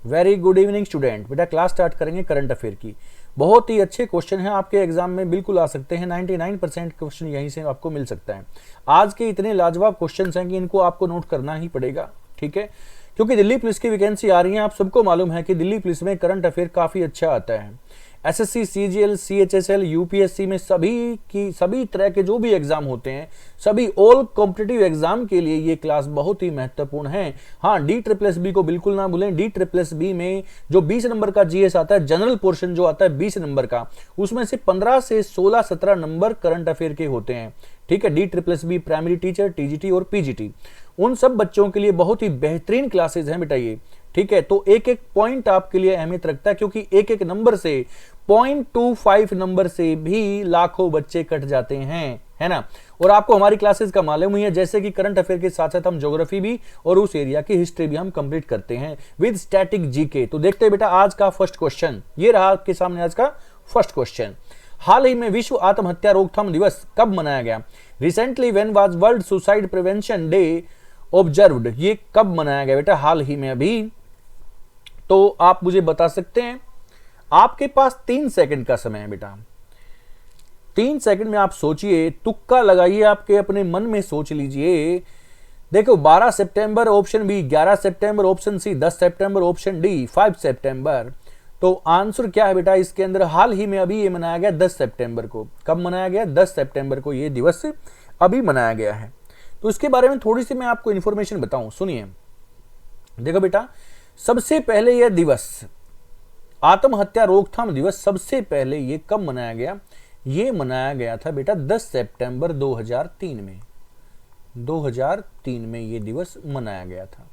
Very good evening student. बेटा class start करेंगे current affair की। बहुत ही अच्छे क्वेश्चन हैं, आपके एग्जाम में बिल्कुल आ सकते हैं। 99% क्वेश्चन यहीं से आपको मिल सकता है। आज के इतने लाजवाब क्वेश्चन हैं कि इनको आपको नोट करना ही पड़ेगा, ठीक है, क्योंकि दिल्ली पुलिस की वैकेंसी आ रही है। आप सबको मालूम है कि दिल्ली पुलिस में करंट अफेयर काफी अच्छा आता है। एसएससी, सीजीएल, सीएचएसएल, यूपीएससी में सभी तरह के जो भी एग्जाम होते हैं, सभी ऑल कॉम्पिटिटिव एग्जाम के लिए ये क्लास बहुत ही महत्वपूर्ण है। हाँ, DSSB को बिल्कुल ना भूलें। DSSB में जो 20 नंबर का जीएस आता है, जनरल पोर्शन जो आता है 20 नंबर का, उसमें से 15 से 16-17 नंबर करंट अफेयर के होते हैं, ठीक है। DSSB प्राइमरी टीचर, टीजीटी और पीजीटी, उन सब बच्चों के लिए बहुत ही बेहतरीन क्लासेस हैं बेटा ये, ठीक है। तो एक एक पॉइंट आपके लिए अहमियत रखता है, क्योंकि एक एक नंबर से 0.25 नंबर से भी लाखों बच्चे कट जाते हैं, है ना। और आपको हमारी क्लासेस का मालूम ही है, जैसे कि करंट अफेयर के साथ साथ हम ज्योग्राफी भी और उस एरिया की हिस्ट्री भी हम कंप्लीट करते हैं विद स्टैटिक जीके। तो देखते हैं बेटा आज का फर्स्ट क्वेश्चन, ये रहा आपके सामने आज का फर्स्ट क्वेश्चन। हाल ही में विश्व आत्महत्या रोकथाम दिवस कब मनाया गया? Recently when was world suicide prevention day observed? ये कब मनाया गया बेटा? हाल ही में अभी। तो आप मुझे बता सकते हैं, आपके पास 3 सेकंड का समय है बेटा। 3 सेकंड में आप सोचिए, तुक्का लगाइए, आपके अपने मन में सोच लीजिए। देखो 12 सितंबर ऑप्शन बी, 11 सितंबर ऑप्शन सी, 10 सितंबर ऑप्शन डी, 5 सितंबर। तो आंसर क्या है बेटा इसके अंदर? हाल ही में अभी ये मनाया गया 10 सितंबर को। कब मनाया गया? 10 सितंबर को ये दिवस अभी मनाया गया है। तो इसके बारे में थोड़ी सी मैं आपको इंफॉर्मेशन बताऊं, सुनिए। देखो बेटा, सबसे पहले यह दिवस, आत्महत्या रोकथाम दिवस, सबसे पहले ये कब मनाया गया? ये मनाया गया था बेटा 10 सितंबर 2003 में। 2003 में ये दिवस मनाया गया था,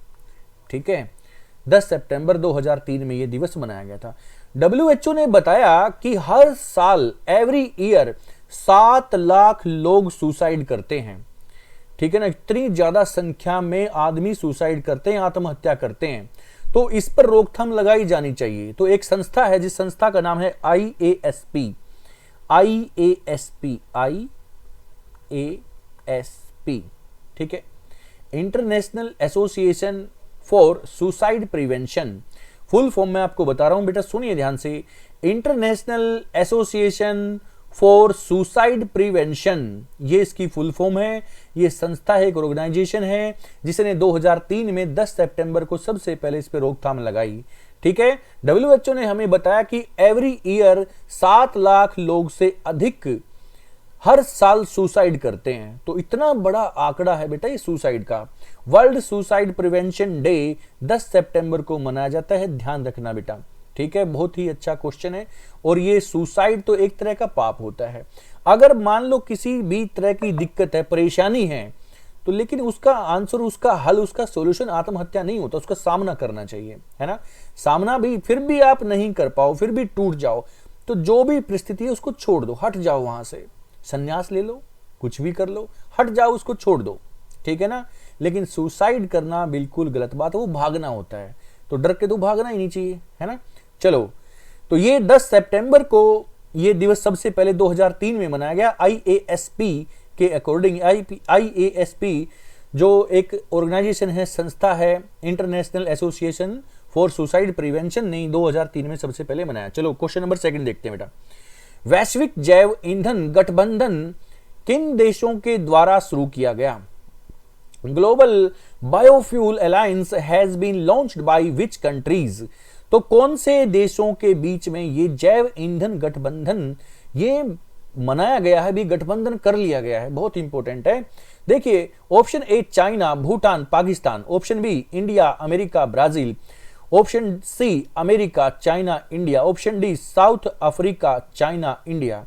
ठीक है। 10 सितंबर 2003 में ये दिवस मनाया गया था। WHO ने बताया कि हर साल एवरी ईयर 7 लाख लोग सुसाइड करते हैं, ठीक है ना। इतनी ज्यादा संख्या में आदमी सुसाइड करते हैं, आत्महत्या करते हैं, तो इस पर रोकथाम लगाई जानी चाहिए। तो एक संस्था है, जिस संस्था का नाम है IASP, ठीक है, international association for suicide prevention. Full form में आपको बता रहा हूं बेटा, सुनिए ध्यान से। International association for suicide prevention, ये इसकी फुल फॉर्म है। ये संस्था है, एक ऑर्गेनाइजेशन है, जिसने 2003 में 10 सितंबर को सबसे पहले इस पे रोकथाम लगाई, ठीक है। WHO ने हमें बताया कि एवरी ईयर 7 लाख लोग से अधिक हर साल सुसाइड करते हैं। तो इतना बड़ा आंकड़ा है बेटा ये सुसाइड का। वर्ल्ड सुसाइड प्रिवेंशन डे 10 सितंबर को मनाया जाता है, ध्यान रखना बेटा, ठीक है। बहुत ही अच्छा क्वेश्चन है। और ये सुसाइड तो एक तरह का पाप होता है। अगर मान लो किसी भी तरह की दिक्कत है, परेशानी है, तो लेकिन उसका आंसर, उसका हल, उसका सॉल्यूशन आत्महत्या नहीं होता, उसका सामना करना चाहिए, है ना। सामना भी फिर भी आप नहीं कर पाओ, फिर भी टूट जाओ, तो जो भी परिस्थिति है उसको छोड़ दो, हट जाओ वहां से, संन्यास ले लो, कुछ भी कर लो, हट जाओ, उसको छोड़ दो, ठीक है ना। लेकिन सुसाइड करना बिल्कुल गलत बात है, वो भागना होता है। तो डर के तो भागना ही नहीं चाहिए, है ना। चलो, तो ये 10 सितंबर को ये दिवस सबसे पहले 2003 में मनाया गया। IASP के अकॉर्डिंग, IASP जो एक ऑर्गेनाइजेशन है, संस्था है, international association for suicide prevention, ने 2003 में सबसे पहले मनाया। चलो क्वेश्चन नंबर 2 देखते हैं बेटा। वैश्विक जैव ईंधन गठबंधन किन देशों के द्वारा शुरू किया गया? Global biofuel alliance has been launched by which countries? तो कौन से देशों के बीच में ये जैव ईंधन गठबंधन ये मनाया गया है, भी गठबंधन कर लिया गया है? बहुत इंपॉर्टेंट है। देखिए, option A China, Bhutan, Pakistan. Option B India, America, Brazil. Option C America, China, India. Option D South Africa, China, India.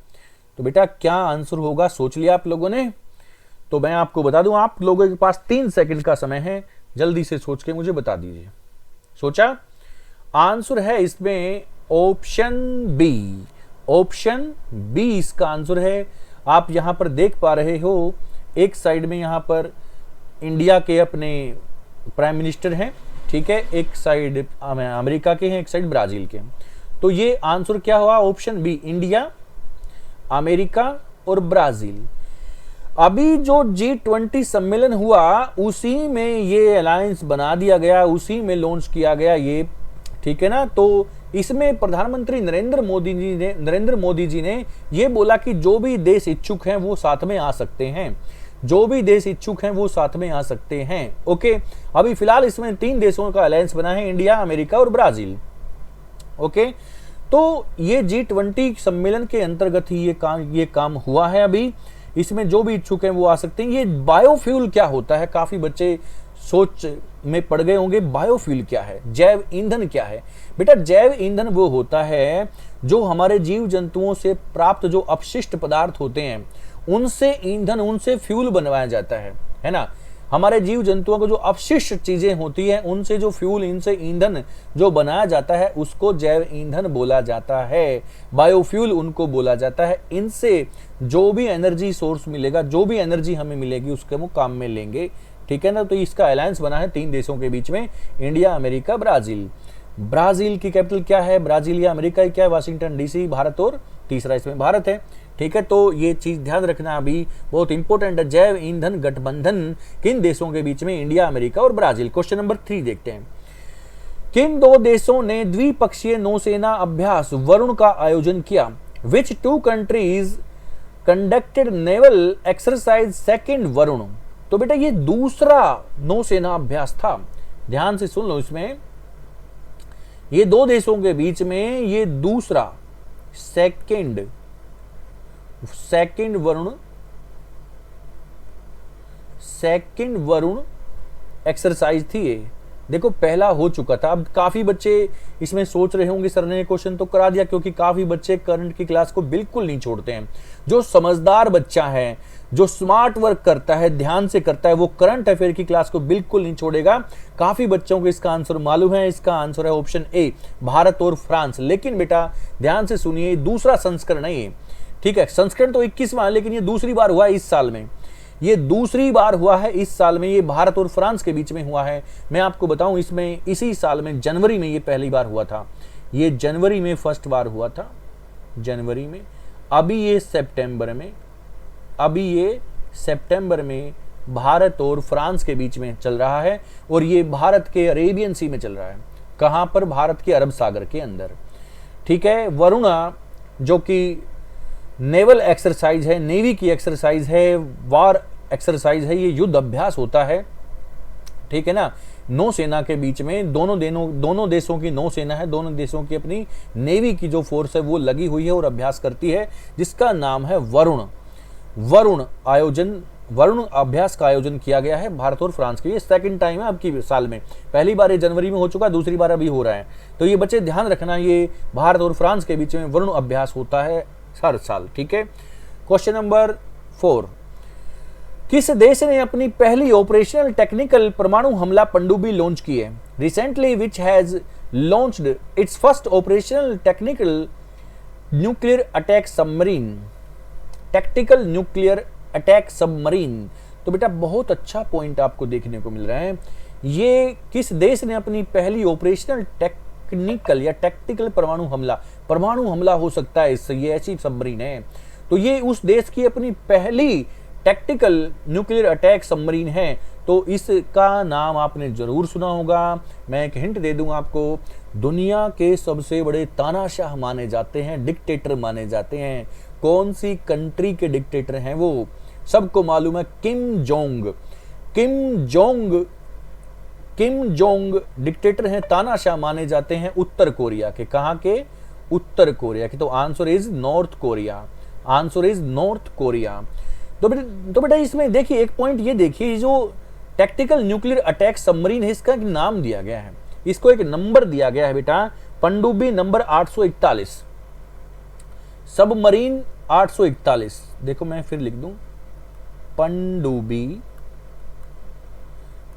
तो बेटा क्या आंसर होगा, सोच लिया आप लोगों ने? तो मैं आपको बता दूं, आप लोगों के पास 3 सेकंड का समय है, जल्दी से सोच के मुझे बता दीजिए। सोचा? आंसर है इसमें ऑप्शन बी। ऑप्शन बी इसका आंसर है। आप यहां पर देख पा रहे हो, एक साइड में यहां पर इंडिया के अपने प्राइम मिनिस्टर हैं, ठीक है, एक साइड अमेरिका के हैं, एक साइड ब्राजील के। तो ये आंसर क्या हुआ? ऑप्शन बी, इंडिया, अमेरिका और ब्राजील। अभी जो G20 सम्मेलन हुआ, उसी में ये अलायंस बना दिया गया, उसी में लॉन्च किया गया ये ठीक है ना। तो इसमें प्रधानमंत्री नरेंद्र मोदी जी ने ये बोला कि जो भी देश इच्छुक हैं वो साथ में आ सकते हैं, जो भी देश इच्छुक हैं वो साथ में आ सकते हैं। ओके, अभी फिलहाल इसमें 3 देशों का अलायंस बना है, इंडिया, अमेरिका और ब्राजील। ओके, तो ये G20 सम्मेलन के अंतर्गत ही ये काम हुआ है। अभी इसमें जो भी इच्छुक हैं वो आ सकते हैं। ये बायोफ्यूल क्या होता है, काफी बच्चे सोच में पड़ गए होंगे, बायोफ्यूल क्या है, जैव ईंधन क्या है। बेटा जैव ईंधन वो होता है जो हमारे जीव जंतुओं से प्राप्त जो अपशिष्ट पदार्थ होते हैं उनसे ईंधन, उनसे फ्यूल बनवाया जाता है ना। हमारे जीव जंतुओं को जो अपशिष्ट चीजें होती हैं उनसे जो फ्यूल, इनसे ईंधन जो बनाया जाता है उसको जैव ईंधन बोला जाता है, बायोफ्यूल उनको बोला जाता है। इनसे जो भी एनर्जी सोर्स मिलेगा, जो भी एनर्जी हमें मिलेगी उसके वो काम में लेंगे, ठीक है ना। तो इसका अलायंस बना है 3 देशों के बीच में, इंडिया, अमेरिका, ब्राजील। ब्राजील की कैपिटल क्या है, ब्राजील या अमेरिका क्या है, वाशिंगटन डीसी, भारत, और तीसरा इसमें भारत है, ठीक है। तो ये चीज ध्यान रखना अभी बहुत इंपॉर्टेंट है। जैव ईंधन गठबंधन किन देशों के बीच में, इंडिया, अमेरिका और ब्राजील। क्वेश्चन नंबर 3 देखते हैं। किन 2 देशों ने द्विपक्षीय नौसेना अभ्यास वरुण का आयोजन किया? विच 2 countries conducted naval exercise second Varun? तो बेटा ये दूसरा नौसेना अभ्यास था, ध्यान से सुन लो। इसमें ये 2 देशों के बीच में ये दूसरा सेकंड वरुण एक्सरसाइज थी ये। देखो पहला हो चुका था। अब काफी बच्चे इसमें सोच रहे होंगे सर ने क्वेश्चन तो करा दिया, क्योंकि काफी बच्चे करंट की क्लास को बिल्कुल नहीं छोड़ते हैं। जो समझदार बच्चा है, जो स्मार्ट वर्क करता है, ध्यान से करता है, वो करंट अफेयर की क्लास को बिल्कुल नहीं छोड़ेगा। काफी बच्चों को इसका आंसर मालूम है। इसका आंसर है ऑप्शन ए, भारत और फ्रांस। लेकिन बेटा ध्यान से सुनिए, दूसरा संस्करण है ये, ठीक है। संस्करण तो 21वां है, लेकिन ये दूसरी बार हुआ है इस साल में, ये दूसरी बार हुआ है इस साल में। ये भारत और फ्रांस के बीच में हुआ है। मैं आपको बताऊं, इसमें इसी साल में जनवरी में ये पहली बार हुआ था। ये जनवरी में फर्स्ट बार हुआ था, जनवरी में। अभी ये सितंबर में भारत और फ्रांस के बीच में चल रहा है, और ये भारत के अरेबियन सी में चल रहा है। कहां पर? भारत के अरब सागर के अंदर, ठीक है। वरुणा जो कि नेवल एक्सरसाइज है, नेवी की एक्सरसाइज है, वार एक्सरसाइज है, ये युद्ध अभ्यास होता है, ठीक है ना। नौसेना के बीच में दोनों देशों की नौसेना है, दोनों देशों की अपनी नेवी की जो फोर्स है वो लगी हुई है और अभ्यास करती है, जिसका नाम है वरुण। वरुण अभ्यास का आयोजन किया गया है भारत और फ्रांस के लिए। सेकंड टाइम है अब की साल में, पहली बार ये जनवरी में हो चुका है, दूसरी बार अभी हो रहा है। तो ये बच्चे ध्यान रखना, ये भारत और फ्रांस के बीच में वरुण अभ्यास होता है हर साल, ठीक है। क्वेश्चन नंबर 4, किस देश ने अपनी पहली ऑपरेशनल टेक्निकल परमाणु हमला पनडुब्बी लॉन्च की है? Recently which has launched it's first operational technical nuclear attack submarine, tactical nuclear attack submarine. तो बेटा बहुत अच्छा पॉइंट आपको देखने को मिल रहा है। ये किस देश ने अपनी पहली ऑपरेशनल टेक्निकल या टैक्टिकल परमाणु हमला हो सकता है इससे, ये ऐसी सबमरीन है। तो ये उस देश की अपनी पहली टैक्टिकल न्यूक्लियर अटैक सबमरीन है। तो इसका नाम आपने जरूर सुना होगा। मैं एक हिंट दे दूं आपको, दुनिया के सबसे बड़े तानाशाह माने जाते हैं, डिक्टेटर माने जाते हैं। कौन सी कंट्री के डिक्टेटर हैं वो? सबको मालूम है, किम जोंग डिक्टेटर हैं, तानाशाह माने जाते हैं उत्तर कोरिया के। कहां के? उत्तर कोरिया के। तो आंसर इज नॉर्थ कोरिया। तो बेटा इसमें देखिए एक पॉइंट ये देखिए, जो टैक्टिकल न्यूक्लियर अटैक सबमरीन है इसका एक नाम दिया गया है, इसको एक नंबर दिया गया है बेटा, पनडुब्बी नंबर 841, सबमरीन 841। देखो मैं फिर लिख दूं, पनडुब्बी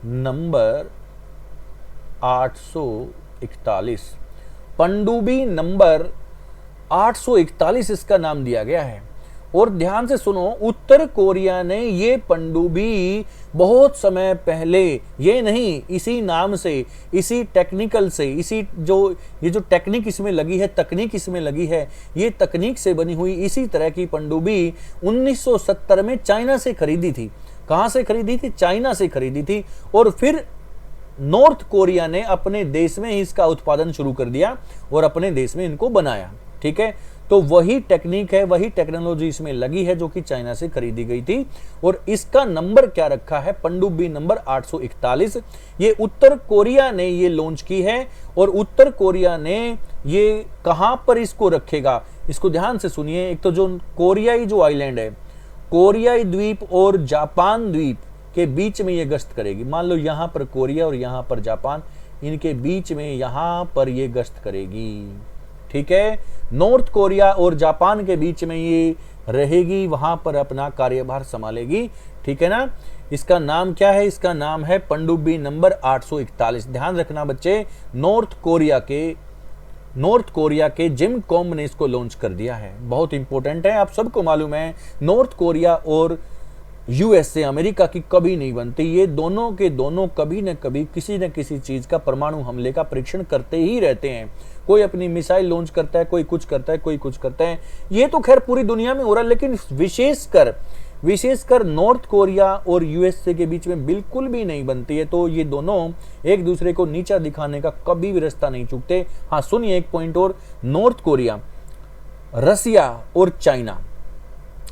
नंबर 841, पनडुब्बी नंबर 841 इसका नाम दिया गया है। और ध्यान से सुनो, उत्तर कोरिया ने ये पनडुब्बी बहुत समय पहले, ये नहीं इसी नाम से, इसी टेक्निकल से, ये जो टेक्निक इसमें लगी है, तकनीक इसमें लगी है, ये तकनीक से बनी हुई इसी तरह की पनडुब्बी 1970 में चाइना से खरीदी थी। कहां से खरीदी थी? चाइना से खरीदी थी। और फिर नॉर्थ कोरिया ने अपने देश में ही इसका उत्पादन शुरू कर दिया और अपने देश में इनको बनाया। ठीक है, तो वही टेक्निक है, वही टेक्नोलॉजी इसमें लगी है जो कि चाइना से खरीदी गई थी। और इसका नंबर क्या रखा है, पनडुब्बी नंबर 841। ये उत्तर कोरिया ने ये लॉन्च की है और उत्तर कोरिया ने ये कहां पर इसको रखेगा, इसको ध्यान से सुनिए। एक तो जो कोरियाई जो आइलैंड है, कोरियाई द्वीप और जापान द्वीप के बीच में ये गश्त करेगी। मान लो यहां पर कोरिया और यहां पर जापान, इनके बीच में यहां पर ये गश्त करेगी। ठीक है, नॉर्थ कोरिया और जापान के बीच में ये रहेगी, वहां पर अपना कार्यभार संभालेगी। ठीक है ना, इसका नाम क्या है, इसका नाम है पनडुब्बी नंबर 841। ध्यान रखना बच्चे, नॉर्थ कोरिया के जिम कॉम ने इसको लॉन्च कर दिया है। बहुत इंपॉर्टेंट है, आप सबको मालूम है नॉर्थ कोरिया और यूएसए अमेरिका की कभी नहीं बनती। ये दोनों के दोनों कभी न कभी किसी न किसी चीज का परमाणु हमले का परीक्षण करते ही रहते हैं। कोई अपनी मिसाइल लॉन्च करता है, कोई कुछ करता है, कोई कुछ करता है। ये तो खैर पूरी दुनिया में हो रहा है, लेकिन विशेषकर नॉर्थ कोरिया और यूएसए के बीच में बिल्कुल भी नहीं बनती है। तो ये दोनों एक दूसरे को नीचा दिखाने का कभी भी रास्ता नहीं चूकते। हाँ सुनिए एक पॉइंट और, नॉर्थ कोरिया, रसिया और चाइना,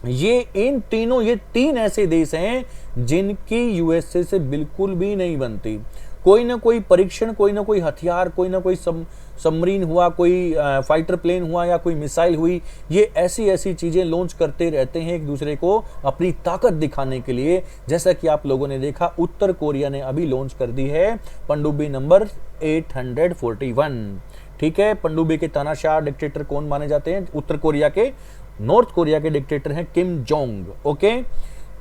इन तीनों, ये तीन ऐसे देश हैं जिनकी यूएसए से बिल्कुल भी नहीं बनती। कोई ना कोई परीक्षण, कोई ना कोई हथियार, कोई ना कोई सबमरीन हुआ, कोई फाइटर प्लेन हुआ या कोई मिसाइल हुई, ये ऐसी ऐसी चीजें लॉन्च करते रहते हैं एक दूसरे को अपनी ताकत दिखाने के लिए। जैसा कि आप लोगों ने देखा, उत्तर कोरिया ने अभी लॉन्च कर दी है पनडुब्बी नंबर 841। ठीक है, पनडुब्बी के तानाशाह डिक्टेटर कौन माने जाते हैं, उत्तर कोरिया के, नॉर्थ कोरिया के डिक्टेटर हैं किम जोंग। ओके,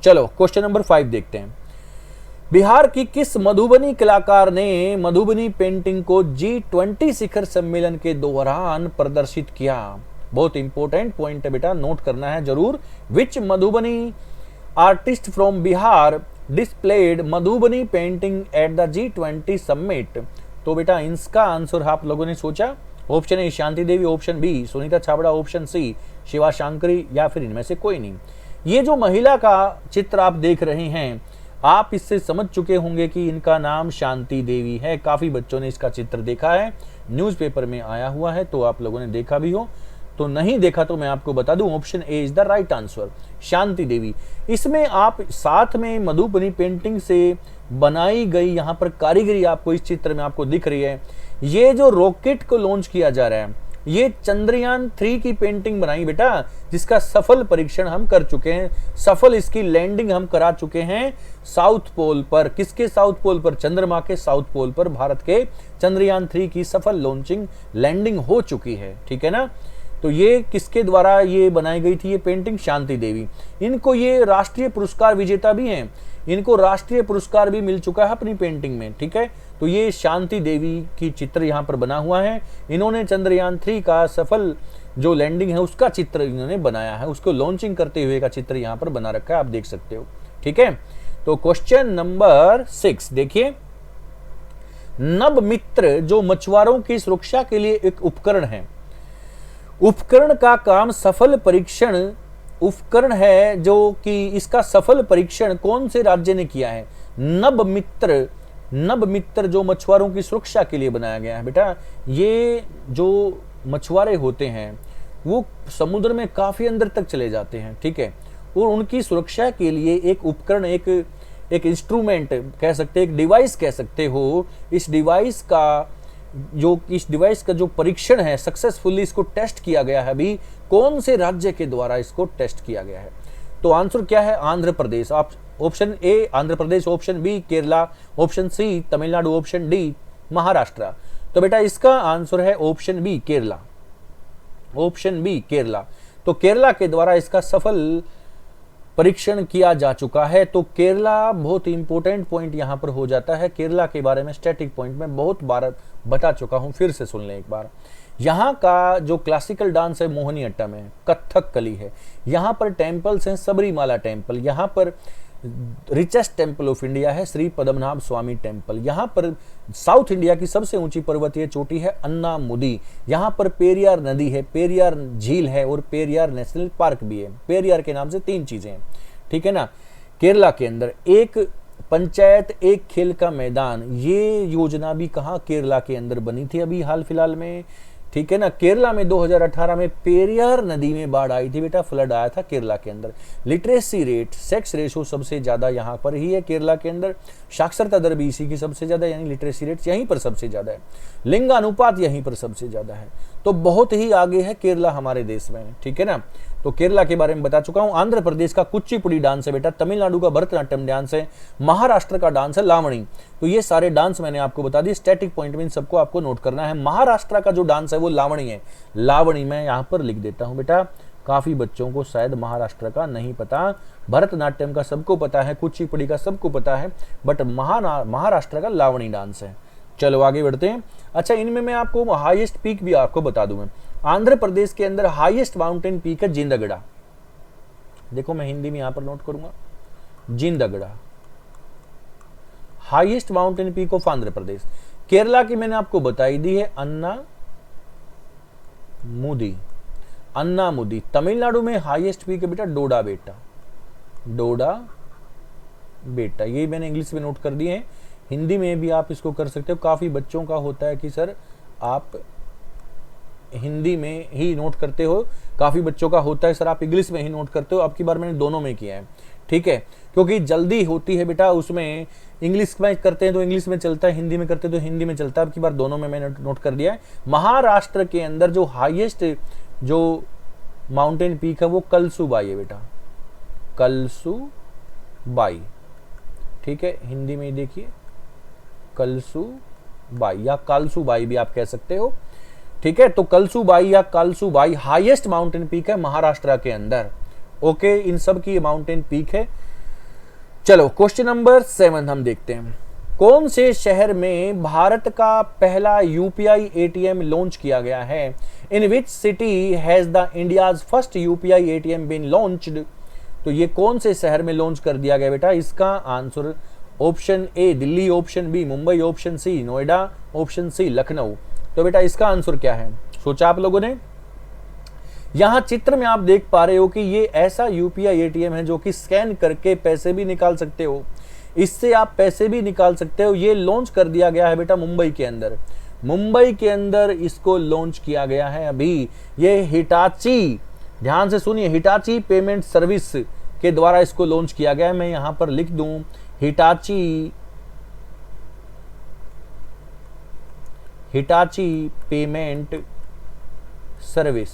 चलो क्वेश्चन नंबर 5 देखते हैं। बिहार की किस मधुबनी कलाकार ने मधुबनी पेंटिंग को G20 शिखर सम्मेलन के दौरान प्रदर्शित किया? बहुत इंपॉर्टेंट पॉइंट है बेटा, नोट करना है जरूर। Which Madhubani artist from Bihar displayed Madhubani painting at the G20 summit? तो बेटा इसका आंसर आप लोगों ने सोचा, option A Shanti Devi, option B Sunita Chhabra, option C Shiva Shankari, या फिर इनमें से कोई नहीं। ये जो महिला का चित्र आप देख रहे हैं, आप इससे समझ चुके होंगे कि इनका नाम शांति देवी है। काफी बच्चों ने इसका चित्र देखा है, न्यूज़पेपर में आया हुआ है, तो आप लोगों ने देखा भी हो। तो नहीं देखा तो मैं आपको बता दूं, option A is the right answer, Shanti Devi. इसमें आप साथ में मधुबनी पेंटिंग से बनाई गई यहाँ पर कारीगरी आपको इस चित्र में आपको दिख रही है। ये जो रॉकेट को लॉन्च किया जा रहा है, ये चंद्रयान 3 की पेंटिंग बनाई बेटा, जिसका सफल परीक्षण हम कर चुके हैं, सफल इसकी लैंडिंग हम करा चुके हैं साउथ पोल पर। किसके साउथ पोल पर? चंद्रमा के साउथ पोल पर भारत के चंद्रयान 3 की सफल लॉन्चिंग लैंडिंग हो चुकी है। ठीक है ना, तो ये किसके द्वारा ये बनाई गई थी ये पेंटिंग? शांति देवी। इनको ये राष्ट्रीय पुरस्कार विजेता भी हैं, इनको राष्ट्रीय पुरस्कार भी मिल चुका है अपनी पेंटिंग में। ठीक है, तो ये शांति देवी की चित्र यहाँ पर बना हुआ है। इन्होंने चंद्रयान 3 का सफल जो लैंडिंग है उसका चित्र इन्होंने बनाया है, उसको लॉन्चिंग करते हुए का चित्र यहाँ पर बना रखा है, आप देख सकते हो। ठीक है, तो क्वेश्चन नंबर 6 देखिए। नभ मित्र जो मछुआरों की सुरक्षा के लिए एक उपकरण है, उपकरण का काम सफल परीक्षण, उपकरण है जो कि इसका सफल परीक्षण कौन से राज्य ने किया है? नभ मित्र जो मछुआरों की सुरक्षा के लिए बनाया गया है बेटा। ये जो मछुआरे होते हैं वो समुद्र में काफी अंदर तक चले जाते हैं। ठीक है, और उनकी सुरक्षा के लिए एक उपकरण, एक इंस्ट्रूमेंट कह सकते, एक डिवाइस कह सकते हो। इस डिवाइस का जो परीक्षण है सक्सेसफुली इसको टेस्ट किया गया है। अभी कौन से राज्य के द्वारा इसको टेस्ट किया गया है? तो आंसर क्या है? आंध्र प्रदेश। आप option A Andhra Pradesh, option B Kerala, option C Tamil Nadu, option D Maharashtra. तो बेटा इसका आंसर है option B Kerala, option B Kerala. तो केरला के द्वारा इसका सफल परीक्षण किया जा चुका है। तो केरला बहुत इंपॉर्टेंट पॉइंट यहां पर हो जाता है। केरला के बारे में स्टैटिक पॉइंट में बहुत बार बता चुका हूं, फिर से सुन लें एक बार। यहाँ का जो क्लासिकल डांस है मोहिनीअट्टम है, कथक कली है। यहाँ पर टेम्पल्स हैं, सबरीमाला टेम्पल, यहाँ पर रिचेस्ट टेम्पल ऑफ इंडिया है श्री पद्मनाभ स्वामी टेम्पल। यहाँ पर साउथ इंडिया की सबसे ऊंची पर्वतीय चोटी है अन्नामुदी। यहाँ पर पेरियार नदी है, पेरियार झील है और पेरियार नेशनल पार्क भी है। पेरियार के नाम से 3 चीजें हैं। ठीक है ना, केरला के अंदर एक पंचायत एक खेल का मैदान, ये योजना भी कहाँ, केरला के अंदर बनी थी अभी हाल फिलहाल में, ठीक है ना। केरला में 2018 में पेरियार नदी में बाढ़ आई थी बेटा, फ्लड आया था केरला के अंदर। लिटरेसी रेट, सेक्स रेशो सबसे ज्यादा यहाँ पर ही है केरला के अंदर। साक्षरता दर भी इसी की सबसे ज्यादा, यानी लिटरेसी रेट यहीं पर सबसे ज्यादा है। लिंगानुपात यहीं पर सबसे ज्यादा है, तो बहुत ही आगे है केरला हमारे देश में, ठीक है ना। तो केरला के बारे में बता चुका हूं। आंध्र प्रदेश का कुचिपुड़ी डांस है बेटा, तमिलनाडु का भरतनाट्यम डांस है, महाराष्ट्र का डांस है लावणी। तो ये सारे डांस मैंने आपको बता दिए, स्टैटिक पॉइंट में इन सबको आपको नोट करना है। महाराष्ट्र का जो डांस है वो लावणी है, लावणी मैं यहां पर लिख देता हूं बेटा, काफी बच्चों को शायद महाराष्ट्र का नहीं पता। भरतनाट्यम का सबको पता है, कुचिपुड़ी का सबको पता है, बट महाराष्ट्र का लावणी डांस है। चलो आगे बढ़ते हैं। अच्छा, इनमें मैं आपको हाईएस्ट पीक भी आपको बता दूं। आंध्र प्रदेश के अंदर हाईएस्ट माउंटेन पीक है जिंदगड़ा। देखो मैं हिंदी में यहां पर नोट करूंगा, Jindhagada highest mountain peak of Andhra Pradesh. Kerala की मैंने आपको बताई दी है अन्नामुदी। तमिलनाडु में हाईएस्ट पीक है बेटा डोडा बेटा, ये मैंने इंग्लिश में नोट कर दिए हैं। हिंदी में भी आप इसको कर सकते हो। काफी बच्चों का होता है कि सर आप हिंदी में ही नोट करते हो, काफी बच्चों का होता है सर आप इंग्लिश में ही नोट करते हो। अब की बार मैंने दोनों में किया है, ठीक है, क्योंकि जल्दी होती है बेटा, उसमें इंग्लिश में करते हैं तो इंग्लिश में चलता है, हिंदी में करते हैं तो हिंदी में चलता है। अब की बार दोनों में मैंने नोट कर दिया है। महाराष्ट्र के अंदर जो हाईएस्ट जो माउंटेन पीक है वो कलसुबाई है बेटा, कलसुबाई, ठीक है, हिंदी में देखिए कलसुबाई या कालसुबाई भी आप कह सकते हो, ठीक है। तो कलसुबाई या कालसुबाई हाईएस्ट माउंटेन पीक है महाराष्ट्र के अंदर। ओके, इन सब की माउंटेन पीक है। चलो क्वेश्चन नंबर 7 हम देखते हैं। कौन से शहर में भारत का पहला यूपीआई एटीएम लॉन्च किया गया है? In which city has the India's first UPI ATM been launched? तो ये कौन से शहर में लॉन्च कर दिया गया बेटा? इसका answer option A Delhi, option B Mumbai, option C Noida, option C Lucknow. तो बेटा इसका आंसर क्या है, सोचा आप लोगों ने? यहां चित्र में आप देख पा रहे हो कि ये ऐसा यूपीआई एटीएम है जो कि स्कैन करके पैसे भी निकाल सकते हो, इससे आप पैसे भी निकाल सकते हो। ये लॉन्च कर दिया गया है बेटा मुंबई के अंदर, मुंबई के अंदर इसको लॉन्च किया गया है अभी। ये हिटाची, ध्यान से सुनिए, हिटाची पेमेंट सर्विस के द्वारा इसको लॉन्च किया गया है। मैं यहां पर लिख दूं Hitachi payment service,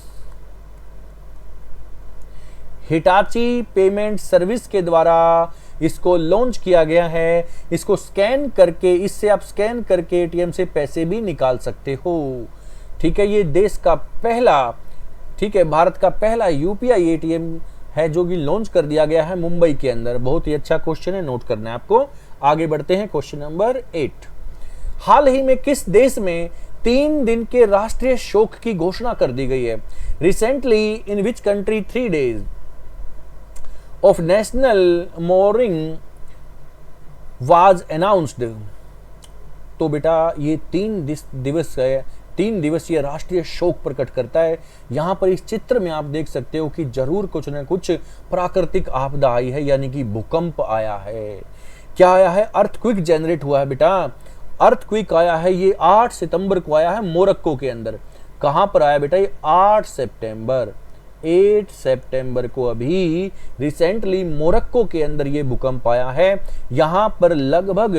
Hitachi payment service के द्वारा इसको लॉन्च किया गया है। इसको स्कैन करके, इससे आप स्कैन करके एटीएम से पैसे भी निकाल सकते हो, ठीक है। ये देश का पहला, ठीक है, भारत का पहला यूपीआई एटीएम है जो कि लॉन्च कर दिया गया है मुंबई के अंदर। बहुत ही अच्छा क्वेश्चन है, नोट करना है आपको। आगे बढ़ते हैं, क्वेश्चन नंबर 8। हाल ही में किस देश में 3 दिन के राष्ट्रीय शोक की घोषणा कर दी गई है? Recently in which country 3 days of national mourning was announced? तो बेटा ये 3 दिवसीय राष्ट्रीय शोक प्रकट करता है। यहां पर इस चित्र में आप देख सकते हो कि जरूर कुछ न कुछ प्राकृतिक आपदा आई है, यानी कि भूकंप आया है। क्या आया है? अर्थक्वेक जनरेट हुआ है बेटा, अर्थक्वेक आया है। ये 8 सितंबर को आया है मोरक्को के अंदर। कहां पर आया बेटा? ये 8 सितंबर को अभी रिसेंटली मोरक्को के अंदर ये भूकंप आया है। यहां पर लगभग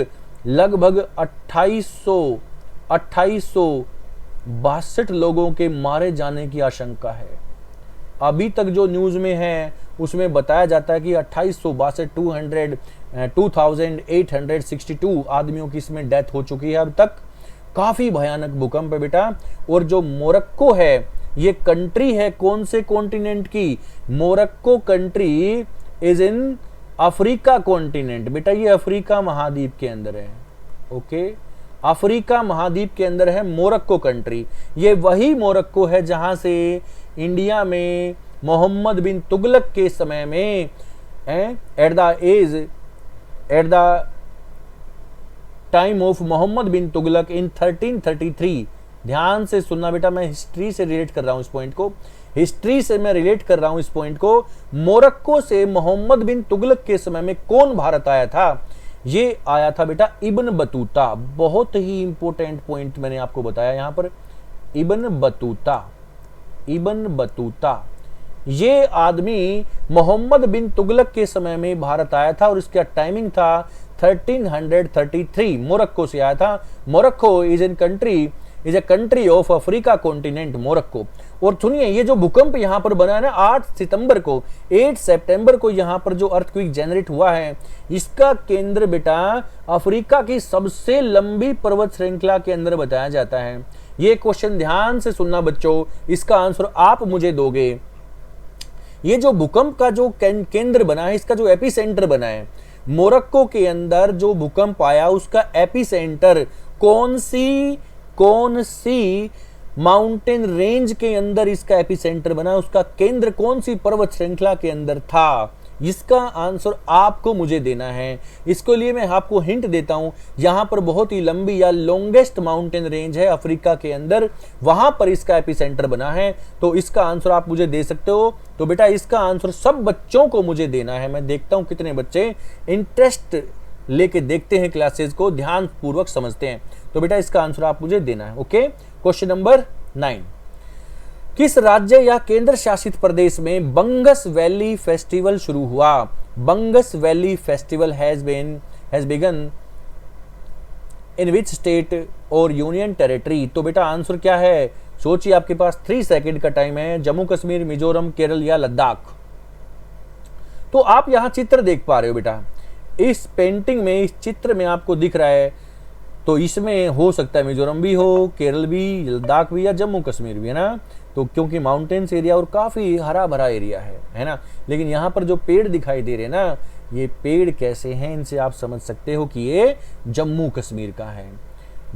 2862 लोगों के मारे जाने की आशंका है। अभी तक जो न्यूज में है उसमें बताया जाता है कि 2862 आदमियों की इसमें डेथ हो चुकी है अब तक। काफी भयानक भूकंप है बेटा। और जो मोरक्को है, ये कंट्री है कौन से कॉन्टिनेंट की? Morocco country is in Africa continent बेटा, ये अफ्रीका महाद्वीप के अंदर है। ओके, अफ्रीका महाद्वीप के अंदर है मोरक्को कंट्री। ये वही मोरक्को है जहां से इंडिया में मोहम्मद बिन तुगलक के समय में at the time of Muhammad bin Tughlaq in 1333, ध्यान से सुनना बेटा, मैं हिस्ट्री से रिलेट कर रहा हूं इस पॉइंट को, हिस्ट्री से मैं रिलेट कर रहा हूं इस पॉइंट को। मोरक्को से मोहम्मद बिन तुगलक के समय में कौन भारत आया था? ये आया था बेटा इब्न बतूता। बहुत ही इंपॉर्टेंट पॉइंट मैंने आपको बताया यहां पर, इब्न बतूता। इब्न बतूता ये आदमी मोहम्मद बिन तुगलक के समय में भारत आया था और इसका टाइमिंग था 1333। मोरक्को से आया था। Morocco is a country of Africa continent, Morocco. और सुनिए ये जो भूकंप यहां पर बना है ना 8 सितंबर को यहां पर जो अर्थक्वेक जनरेट हुआ है, इसका केंद्र बेटा अफ्रीका की सबसे लंबी पर्वत श्रृंखला के अंदर बताया जाता है। ये क्वेश्चन ध्यान से सुनना बच्चों, इसका आंसर आप मुझे दोगे। ये जो भूकंप का जो केंद्र बना है, इसका जो एपिसेंटर बना है, मोरक्को के अंदर जो भूकंप आया उसका एपिसेंटर कौन सी माउंटेन रेंज के अंदर इसका एपिसेंटर बना, उसका केंद्र कौन सी पर्वत श्रृंखला के अंदर था, इसका आंसर आपको मुझे देना है। इसके लिए मैं आपको हिंट देता हूं, यहां पर बहुत ही लंबी या लॉन्गेस्ट माउंटेन रेंज है अफ्रीका के अंदर, वहां पर इसका एपिसेंटर बना है। तो इसका आंसर आप मुझे दे सकते हो। तो बेटा इसका आंसर सब बच्चों को मुझे देना है। मैं देखता हूं कितने बच्चे इंटरेस्ट लेके देखते हैं क्लासेस को, ध्यान पूर्वक समझते हैं। तो बेटा इसका आंसर आप मुझे देना है। ओके, क्वेश्चन नंबर 9, किस राज्य या केंद्र शासित प्रदेश में बंगस वैली फेस्टिवल शुरू हुआ? Bangus valley festival has begun in which state और यूनियन टेरिटरी? तो बेटा आंसर क्या है? सोचिए, आपके पास 3 सेकंड का टाइम है। जम्मू कश्मीर, मिजोरम, केरल या लद्दाख? तो आप यहां चित्र देख पा रहे हो बेटा, इस पेंटिंग में, इस चित्र में आपको दिख रहा है, तो इसमें हो सकता है मिजोरम भी हो, केरल भी, लद्दाख भी या जम्मू कश्मीर भी, है ना। तो क्योंकि माउंटेन्स एरिया और काफी हरा भरा एरिया है ना। लेकिन यहाँ पर जो पेड़ दिखाई दे रहे हैं ना, ये पेड़ कैसे हैं, इनसे आप समझ सकते हो कि ये जम्मू कश्मीर का है।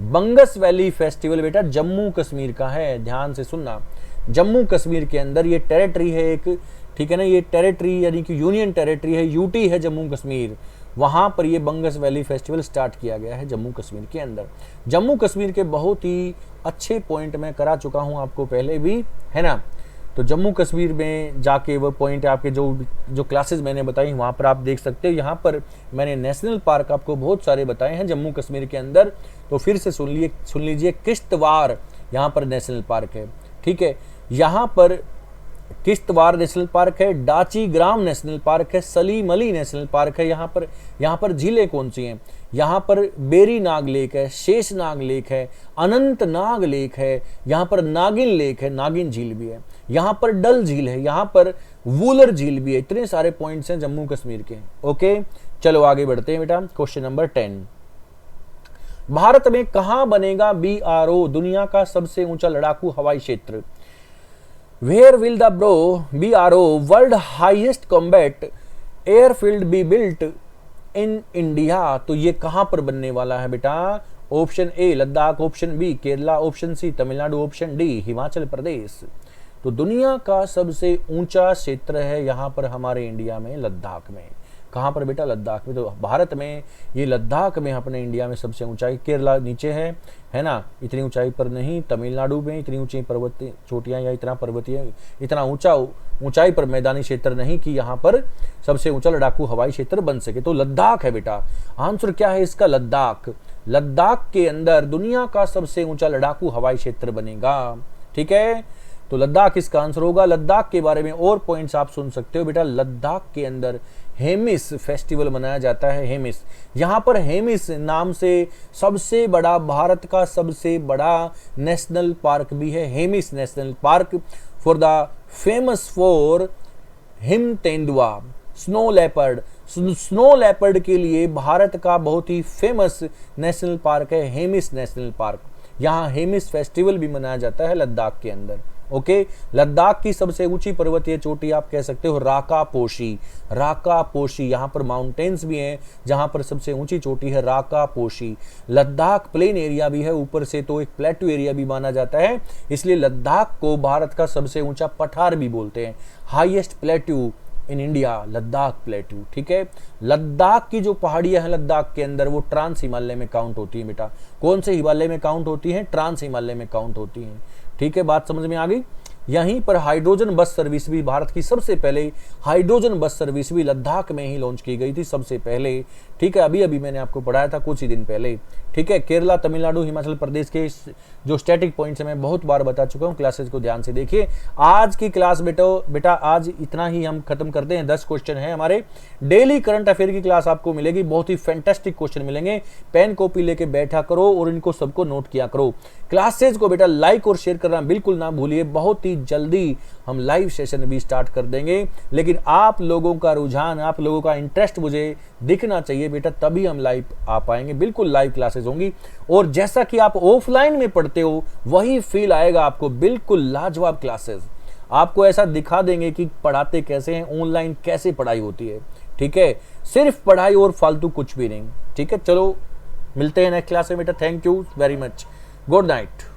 बंगस वैली फेस्टिवल बेटा जम्मू कश्मीर का है, ध्यान से सुनना। जम्मू कश्मीर के अंदर ये टेरिटरी है एक, ठीक है ना, ये टेरिटरी यानी कि यूनियन टेरिटरी है, यूटी है जम्मू कश्मीर, वहां पर ये बंगस वैली फेस्टिवल स्टार्ट किया गया है जम्मू कश्मीर के अंदर। जम्मू कश्मीर के बहुत ही अच्छे पॉइंट मैं करा चुका हूं आपको पहले भी, है ना। तो जम्मू कश्मीर में जाके वो पॉइंट आपके जो क्लासेस मैंने बताई वहां पर आप देख सकते हो। यहाँ पर मैंने नेशनल पार्क आपको बहुत सारे बताए हैं जम्मू कश्मीर के अंदर, तो फिर से सुन लीजिए। किश्तवाड़ यहाँ पर नेशनल पार्क है, ठीक है। यहाँ पर किश्तवाड़ नेशनल पार्क है, डाची ग्राम नेशनल पार्क है, सलीम अली नेशनल पार्क है। यहाँ पर झीलें कौन सी हैं? यहाँ पर बेरी नाग लेक है, शेष नाग लेक है, अनंत नाग लेक है, यहाँ पर नागिन लेक है, नागिन झील भी है, यहाँ पर डल झील है, यहाँ पर वूलर झील भी है। इतने सारे पॉइंट्स हैं जम्मू कश्मीर के। ओके, चलो आगे बढ़ते हैं बेटा। क्वेश्चन नंबर 10, भारत में कहां बनेगा BRO, दुनिया का सबसे ऊंचा लड़ाकू हवाई क्षेत्र? Where will the BRO, World Highest Combat Airfield, be built in India? तो ये कहां पर बनने वाला है बेटा? Option A Ladakh, option B Kerala, option C Tamil Nadu, option D Himachal Pradesh. तो दुनिया का सबसे ऊंचा क्षेत्र है यहाँ पर हमारे इंडिया में, लद्दाख में। कहाँ पर बेटा? लद्दाख में। तो भारत में ये लद्दाख में अपने इंडिया में सबसे ऊंचाई, केरला नीचे है ना, इतनी ऊंचाई पर नहीं। तमिलनाडु में इतनी ऊंची पर्वतीय चोटियां या इतना ऊंचाई पर मैदानी क्षेत्र नहीं कि यहाँ पर सबसे ऊंचा लड़ाकू हवाई क्षेत्र बन सके। तो लद्दाख है बेटा। आंसर क्या है इसका? लद्दाख। लद्दाख के अंदर दुनिया का सबसे ऊंचा लड़ाकू हवाई क्षेत्र बनेगा, ठीक है। तो लद्दाख इसका आंसर होगा। लद्दाख के बारे में और पॉइंट्स आप सुन सकते हो बेटा। लद्दाख के अंदर हेमिस फेस्टिवल मनाया जाता है। हेमिस, यहाँ पर हेमिस नाम से सबसे बड़ा, भारत का सबसे बड़ा नेशनल पार्क भी है, Hemis national park, for the famous for him तेंदुआ स्नो लेपर्ड। स्नो लेपर्ड के लिए भारत का बहुत ही फेमस नेशनल पार्क है हेमिस नेशनल पार्क। यहाँ हेमिस फेस्टिवल भी मनाया जाता है लद्दाख के अंदर। ओके, लद्दाख की सबसे ऊंची पर्वतीय चोटी आप कह सकते हो राका पोशी। राका पोशी, यहाँ पर माउंटेन्स भी हैं जहाँ पर सबसे ऊंची चोटी है राका पोशी। लद्दाख प्लेन एरिया भी है, ऊपर से तो एक प्लेटू एरिया भी माना जाता है, इसलिए लद्दाख को भारत का सबसे ऊंचा पठार भी बोलते हैं। हाईएस्ट प्लेटू इन इंडिया, लद्दाख प्लेटू, ठीक है। लद्दाख की जो पहाड़ियां हैं लद्दाख के अंदर, वो ट्रांस हिमालय में काउंट होती है बेटा। कौन से हिमालय में काउंट होती है? ट्रांस हिमालय में काउंट होती है, ठीक है। बात समझ में आ गई? यहीं पर हाइड्रोजन बस सर्विस भी, भारत की सबसे पहले हाइड्रोजन बस सर्विस भी लद्दाख में ही लॉन्च की गई थी सबसे पहले। ठीक है, अभी अभी मैंने आपको पढ़ाया था कुछ ही दिन पहले। ठीक है, केरला, तमिलनाडु, हिमाचल प्रदेश के जो स्टैटिक पॉइंट्स है मैं बहुत बार बता चुका हूँ, क्लासेस को ध्यान से देखिए। आज की क्लास बेटा आज इतना ही हम खत्म करते हैं। 10 क्वेश्चन है हमारे। डेली करंट अफेयर की क्लास आपको मिलेगी, बहुत ही फैंटास्टिक क्वेश्चन मिलेंगे। पेन कॉपी लेके बैठा करो और इनको सबको नोट किया करो। क्लासेस को बेटा लाइक और शेयर करना बिल्कुल ना भूलिए। बहुत ही जल्दी हम लाइव सेशन भी स्टार्ट कर देंगे, लेकिन आप लोगों का रुझान, आप लोगों का इंटरेस्ट मुझे दिखना चाहिए बेटा, तभी हम लाइव आ पाएंगे। बिल्कुल लाइव क्लासेस होंगी और जैसा कि आप ऑफलाइन में पढ़ते हो वही फील आएगा आपको। बिल्कुल लाजवाब क्लासेस आपको ऐसा दिखा देंगे कि पढ़ाते कैसे हैं, ऑनलाइन कैसे पढ़ाई होती है। ठीक है, सिर्फ पढ़ाई और फालतू कुछ भी नहीं। ठीक है, चलो मिलते हैं नेक्स्ट क्लास में बेटा। Thank you very much, good night.